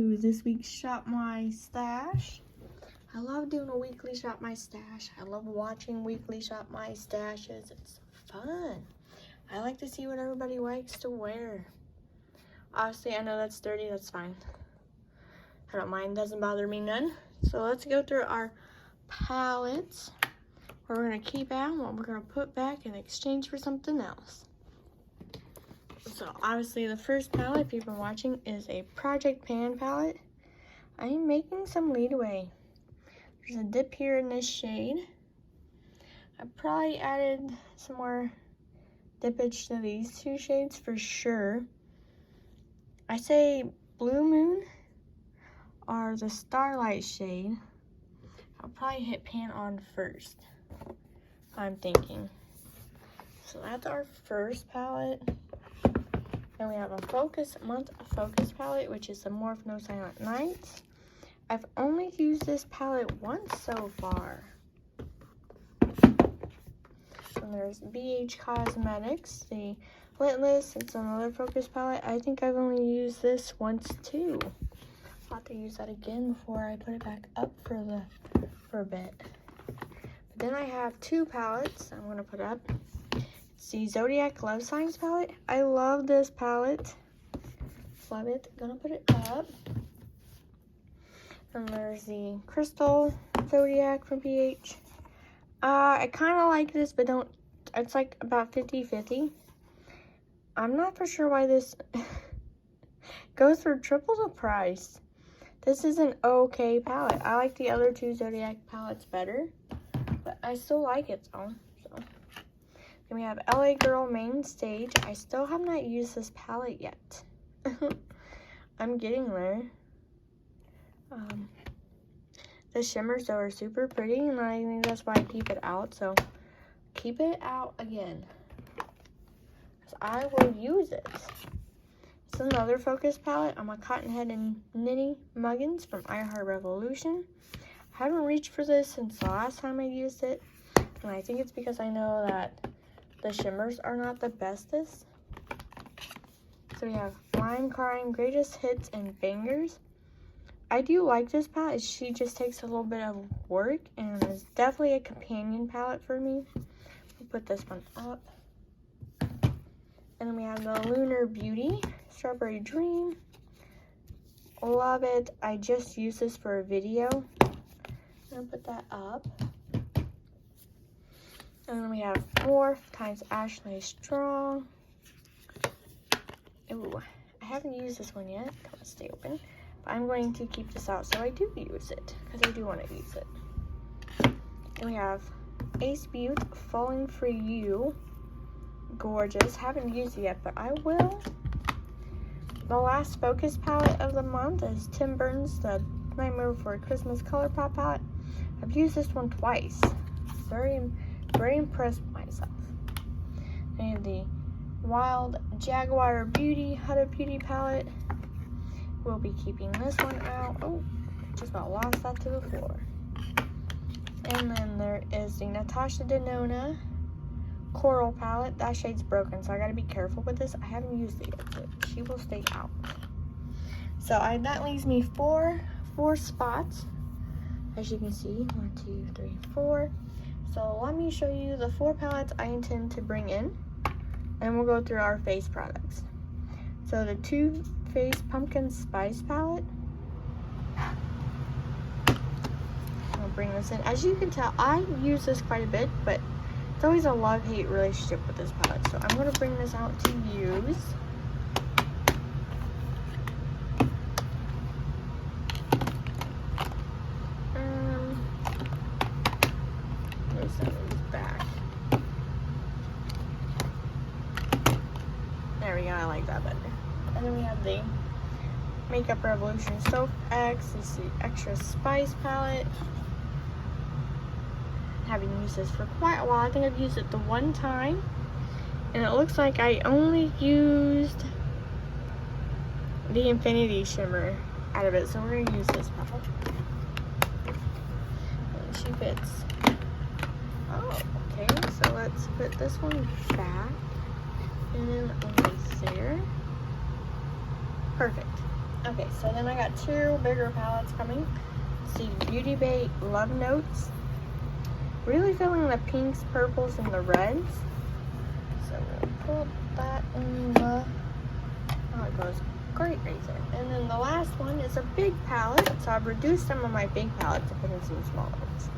to this week's Shop My Stash. I love doing a weekly Shop My Stash. I love watching weekly Shop My Stashes. It's fun. I like to see what everybody likes to wear. Obviously, I know that's dirty. That's fine. I don't mind. Doesn't bother me none. So let's go through our palettes. What we're going to keep out and what we're going to put back in exchange for something else. So obviously the first palette, if you've been watching, is a Project Pan palette. I am making some leadway. There's a dip here in this shade. I probably added some more dippage to these two shades for sure. I say Blue Moon or the Starlight shade. I'll probably hit pan on first, I'm thinking. So that's our first palette. Then we have a month focus palette, which is the Morphe No Silent Nights. I've only used this palette once so far. And there's BH Cosmetics, the Litless. It's another focus palette. I think I've only used this once too. I'll have to use that again before I put it back up for a bit. But then I have two palettes I'm gonna put up. It's the Zodiac Love Signs palette. I love this palette. Love it. Gonna put it up. And there's the Crystal Zodiac from BH. I kind of like this, but don't. It's like about 50-50. I'm not for sure why this goes for triple the price. This is an okay palette. I like the other two Zodiac palettes better, but I still like it though. Then we have LA Girl Main Stage. I still have not used this palette yet. I'm getting there. The shimmers though are super pretty, and I think that's why I keep it out. So keep it out again, because I will use it. It's another focus palette. I'm a Cottonhead and Nitty Muggins from I Heart Revolution. I haven't reached for this since the last time I used it, and I think it's because I know that the shimmers are not the bestest. So we have Lime Crime, Greatest Hits, and Bangers. I do like this palette. She just takes a little bit of work and is definitely a companion palette for me. We'll put this one up. And then we have the Lunar Beauty, Strawberry Dream. Love it. I just used this for a video. I'm gonna put that up. And then we have Morphe times Ashley Strong. Ooh, I haven't used this one yet. Come on, stay open. But I'm going to keep this out so I do use it, because I do want to use it. And we have Ace Beauty, Falling For You. Gorgeous. Haven't used it yet, but I will. The last focus palette of the month is Tim Burton's The Nightmare Before Christmas Color Pop palette. I've used this one twice. Very impressed with myself. I have the Wild Jaguar Beauty Huda Beauty palette. We'll be keeping this one out. Oh, just about lost that to the floor. And then there is the Natasha Denona Coral palette. That shade's broken, so I gotta be careful with this. I haven't used it yet, but she will stay out. So that leaves me four spots. As you can see, 1, 2, 3, 4. So let me show you the 4 palettes I intend to bring in, and we'll go through our face products. So the Too Faced Pumpkin Spice palette. I'll bring this in. As you can tell, I use this quite a bit, but it's always a love-hate relationship with this palette. So I'm going to bring this out to use. Back. There we go, I like that better. And then we have the Makeup Revolution Soap X. This is the Extra Spice palette. Haven't used this for quite a while. I think I've used it the one time, and it looks like I only used the Infinity Shimmer out of it, so we're gonna use this palette. And she fits. Oh, okay, so let's put this one back and then over there. Perfect. Okay, so then I got two bigger palettes coming. See, Beauty Bay Love Notes. Really feeling the pinks, purples, and the reds. So we'll pull that in the, oh, it goes great right there. And then the last one is a big palette. So I've reduced some of my big palettes to put in some smaller ones.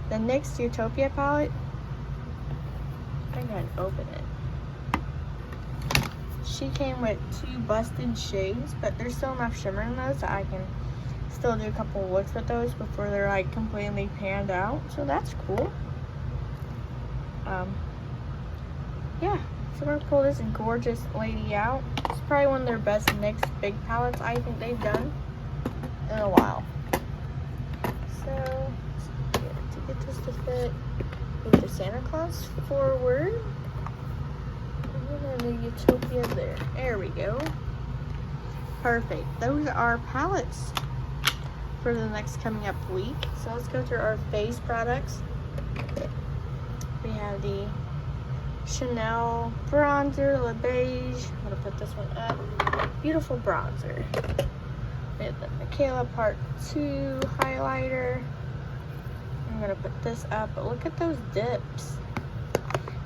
The NYX Utopia palette. I gotta open it. She came with two busted shades, but there's still enough shimmer in those that I can still do a couple looks with those before they're like completely panned out. So that's cool. Yeah, so we're gonna pull this gorgeous lady out. It's probably one of their best NYX big palettes I think they've done in a while. So to get this to fit, move the Santa Claus forward. And then the Utopia there. There we go. Perfect. Those are palettes for the next coming up week. So let's go through our face products. We have the Chanel bronzer, Le Beige. I'm gonna put this one up. Beautiful bronzer. We have the Michaela Part 2 highlighter. I'm gonna put this up, but look at those dips.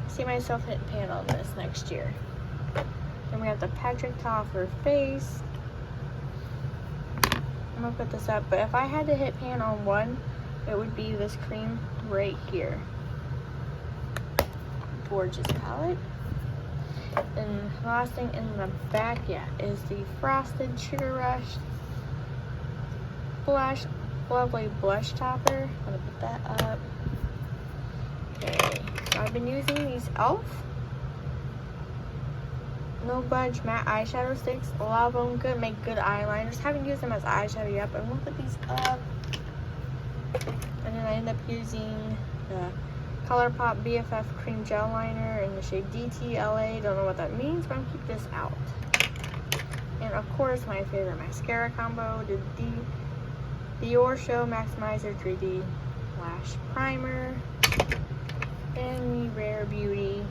See myself hitting pan on this next year. Then we have the Patrick Ta for face. I'm gonna put this up, but if I had to hit pan on one, it would be this cream right here. Gorgeous palette. And last thing in the back, yeah, is the Frosted Sugar Rush Blush, Lovely Blush Topper. I'm gonna put that up. Okay, so I've been using these e.l.f. No Budge Matte Eyeshadow Sticks. A lot of them good, make good eyeliners. Haven't used them as eyeshadow yet, but I'm gonna put these up. And then I end up using the ColourPop BFF Cream Gel Liner in the shade DTLA. Don't know what that means, but I'm gonna keep this out. And of course, my favorite mascara combo, the Dior Show Maximizer 3D Lash Primer and the Rare Beauty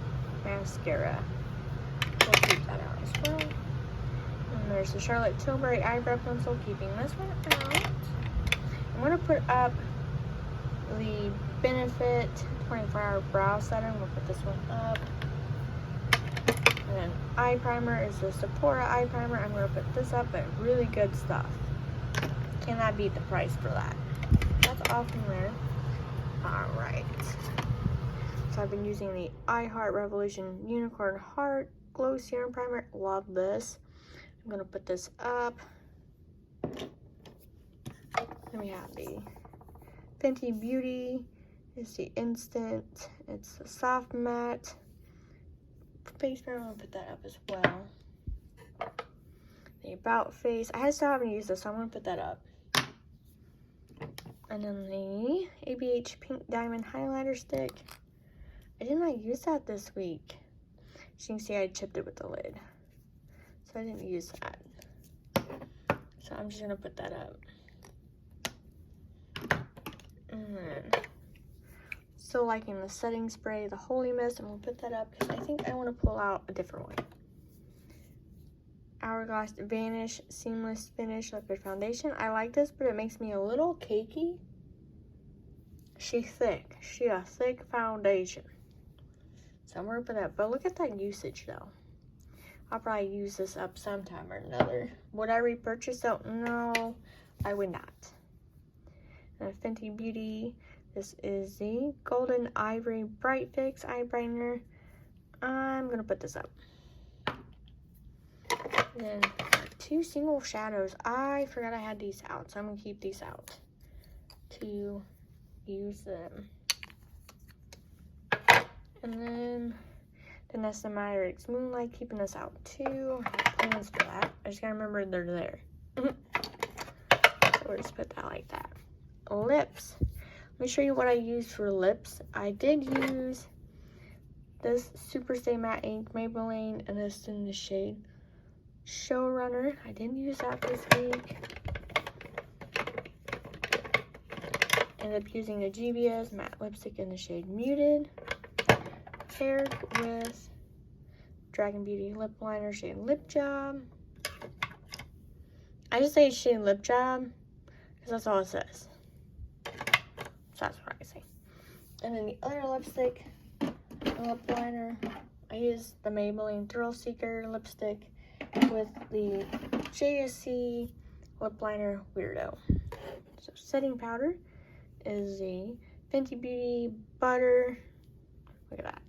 Mascara. We'll keep that out as well. And there's the Charlotte Tilbury Eyebrow Pencil, keeping this one out. I'm gonna put up the Benefit 24-hour brow setter. I'm gonna put this one up. And then eye primer is the Sephora eye primer. I'm gonna put this up, but really good stuff. Cannot beat the price for that. That's all from there. Alright. So I've been using the iHeart Revolution Unicorn Heart Glow Serum Primer. Love this. I'm gonna put this up. Then we have the Fenty Beauty. It's the Instant. It's the Soft Matte face primer. I'm gonna put that up as well. The About Face. I still haven't used this, so I'm gonna put that up. And then the ABH Pink Diamond Highlighter Stick. I did not use that this week. As you can see, I chipped it with the lid. So I didn't use that. So I'm just gonna put that up. And then, still liking the setting spray, the Holy Mist. I'm gonna put that up because I think I wanna pull out a different one. Hourglass Vanish Seamless Finish Liquid Foundation. I like this, but it makes me a little cakey. She's thick. She a thick foundation. So I'm gonna put that, but look at that usage though. I'll probably use this up sometime or another. Would I repurchase it? No, I would not. And Fenty Beauty. This is the Golden Ivory Bright Fix Eyeliner. I'm gonna put this up. Then two single shadows. I forgot I had these out, so I'm gonna keep these out to use them. And then the Nessa Myricks Moonlight, keeping this out too. I have plans for that. I just gotta remember they're there. So we'll just put that like that. Lips. Let me show you what I used for lips. I did use this Super Stay Matte Ink Maybelline, and this in the shade Showrunner. I didn't use that this week. Ended up using a GBS matte lipstick in the shade Muted, paired with Dragon Beauty lip liner shade Lip Job. I just say Shade Lip Job because that's all it says. So that's what I say. And then the other lipstick, lip liner, I use the Maybelline Thrill Seeker lipstick with the JSC lip liner Weirdo. So setting powder is the Fenty Beauty Butter. Look at that.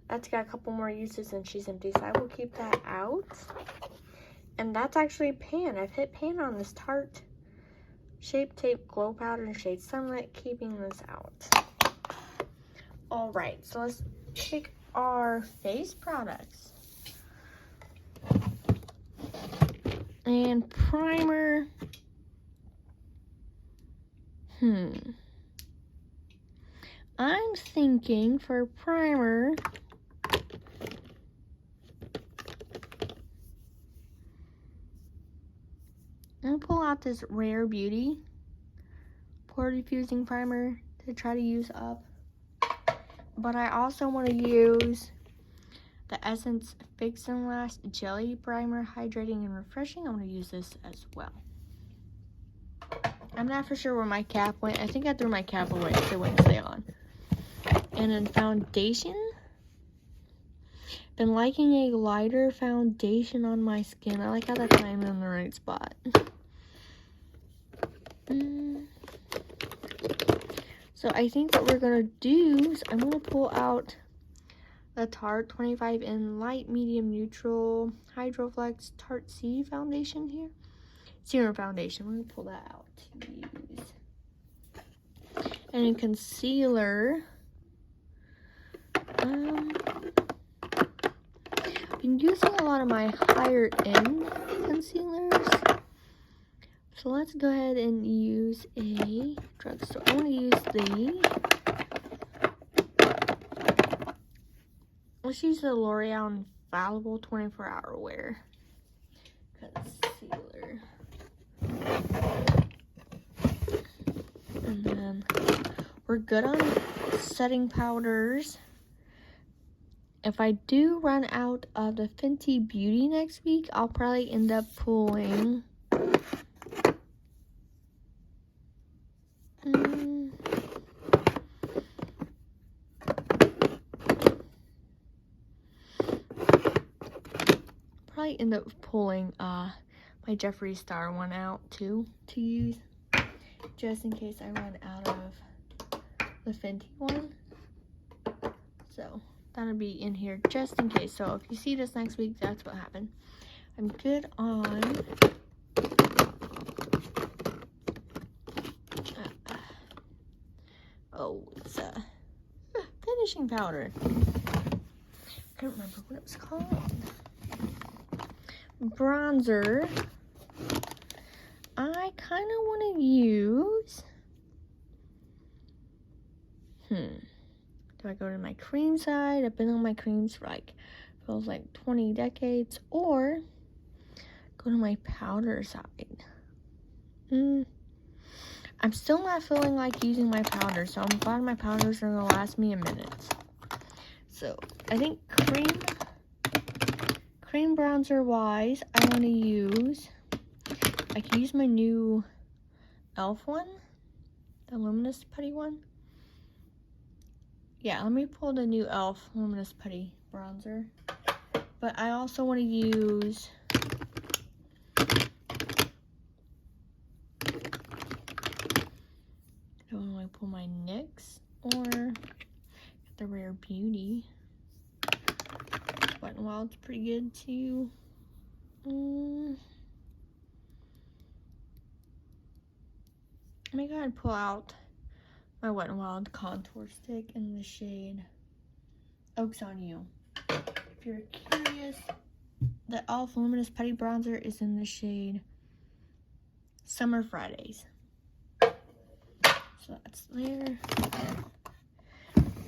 That's got a couple more uses and she's empty, so I will keep that out. And that's actually pan. I've hit pan on this Tarte Shape Tape Glow Powder in shade Sunlit, keeping this out. Alright, so let's pick our face products. And primer. I'm thinking for primer, I'm gonna pull out this Rare Beauty Pore Diffusing Primer to try to use up. But I also want to use the Essence Fix and Last Jelly Primer, hydrating and refreshing. I'm going to use this as well. I'm not for sure where my cap went. I think I threw my cap away so it wouldn't stay on. And then foundation. Been liking a lighter foundation on my skin. I like how that's not in the right spot. So I think what we're going to do is I'm going to pull out the Tarte 25N Light Medium Neutral Hydroflex Tarte C Foundation here. Serum Foundation. We're going to pull that out to use. And in concealer, I've been using a lot of my higher end concealers. So let's go ahead and use a drugstore. I'm going to use let's use the L'Oreal Infallible 24-Hour Wear Concealer. And then we're good on setting powders. If I do run out of the Fenty Beauty next week, I'll probably end up pulling my Jeffree Star one out too to use, just in case I run out of the Fenty one. So that'll be in here just in case. So if you see this next week, that's what happened. I'm good on it's finishing powder. I can't remember what it was called. Bronzer. I kind of want to use do I go to my cream side? I've been on my creams for feels like 20 decades, or go to my powder side. I'm still not feeling like using my powder, so I'm glad my powders are gonna last me a minute. So I think cream bronzer wise, I want to use, I can use my new e.l.f. one, the Luminous Putty one. Yeah, let me pull the new e.l.f. Luminous Putty bronzer. But I also want to use do I pull my NYX or the Rare Beauty? Wet n Wild's pretty good too. Let me go ahead and pull out my Wet n Wild contour stick in the shade Oaks on You. If you're curious, the e.l.f. Luminous Putty Bronzer is in the shade Summer Fridays. So that's there.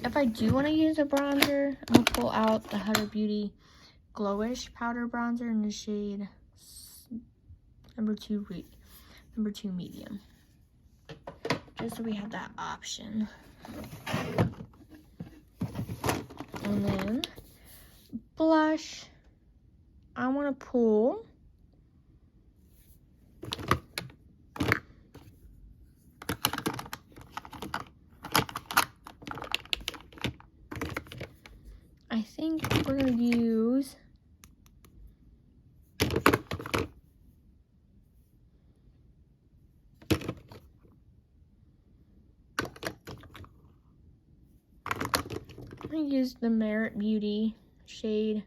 If I do want to use a bronzer, I'm going to pull out the Huda Beauty Glowish Powder Bronzer in the shade number 2 medium. Just so we have that option. And then blush, I want to pull I think we're gonna use the Merit Beauty shade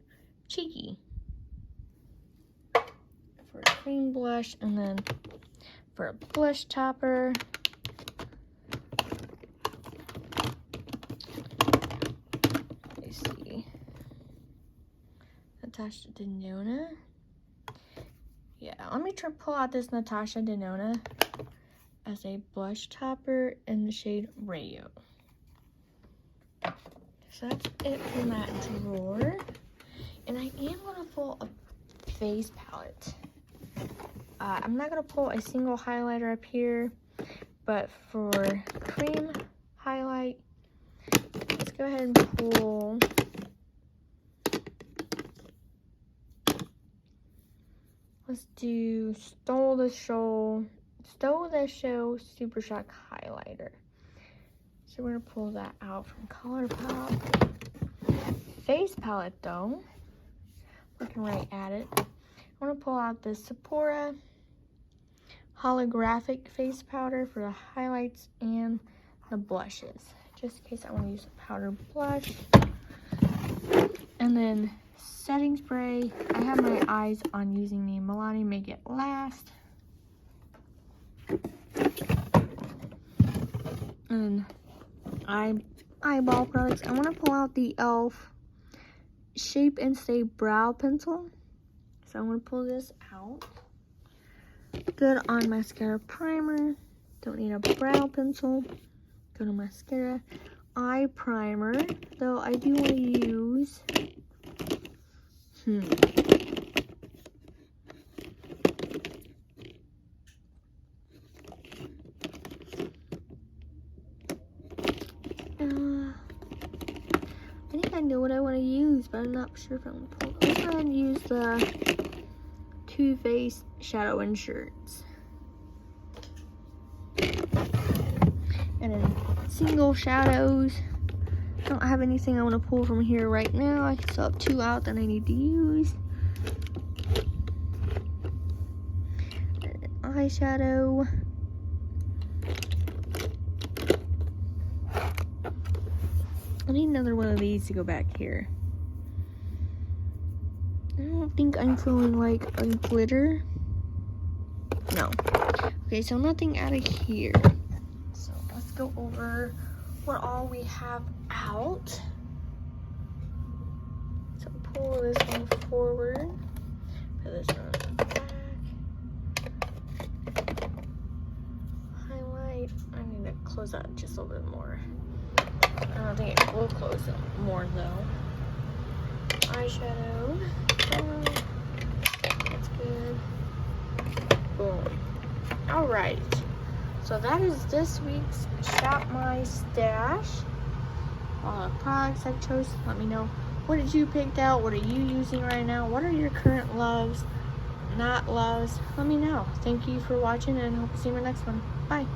Cheeky for a cream blush, and then for a blush topper, let's see, Natasha Denona. Yeah, let me pull out this Natasha Denona as a blush topper in the shade Rayo. So that's it from that drawer. And I am gonna pull a face palette. I'm not gonna pull a single highlighter up here, but for cream highlight, let's go ahead and pull let's do Stole the Show Super Shock highlighter. So we're gonna pull that out from ColourPop. Face palette though, looking right at it, I'm gonna pull out the Sephora holographic face powder for the highlights and the blushes, just in case I want to use a powder blush. And then setting spray, I have my eyes on using the Milani Make It Last. And eyeball products, I want to pull out the e.l.f. Shape and Stay Brow Pencil. So I'm going to pull this out. Good on mascara primer. Don't need a brow pencil. Good on mascara. Eye primer, though I do want to use I think I know what I want to use, but I'm not sure if I'm going to pull. Let's go ahead and use the Too Faced Shadow Insurance. And then single shadows. I don't have anything I want to pull from here right now. I still have 2 out that I need to use. Eyeshadow. I need another one of these to go back here. I don't think I'm feeling like a glitter. No. Okay, so nothing out of here. So let's go over what all we have out. So pull this one forward. Put this one on the back. Highlight. I need to close that just a little bit more. I don't think it will close it more though. Eyeshadow. That's good. Boom. Alright. So that is this week's Shop My Stash. Products I chose. Let me know. What did you pick out? What are you using right now? What are your current loves? Not loves? Let me know. Thank you for watching and hope to see you in the next one. Bye.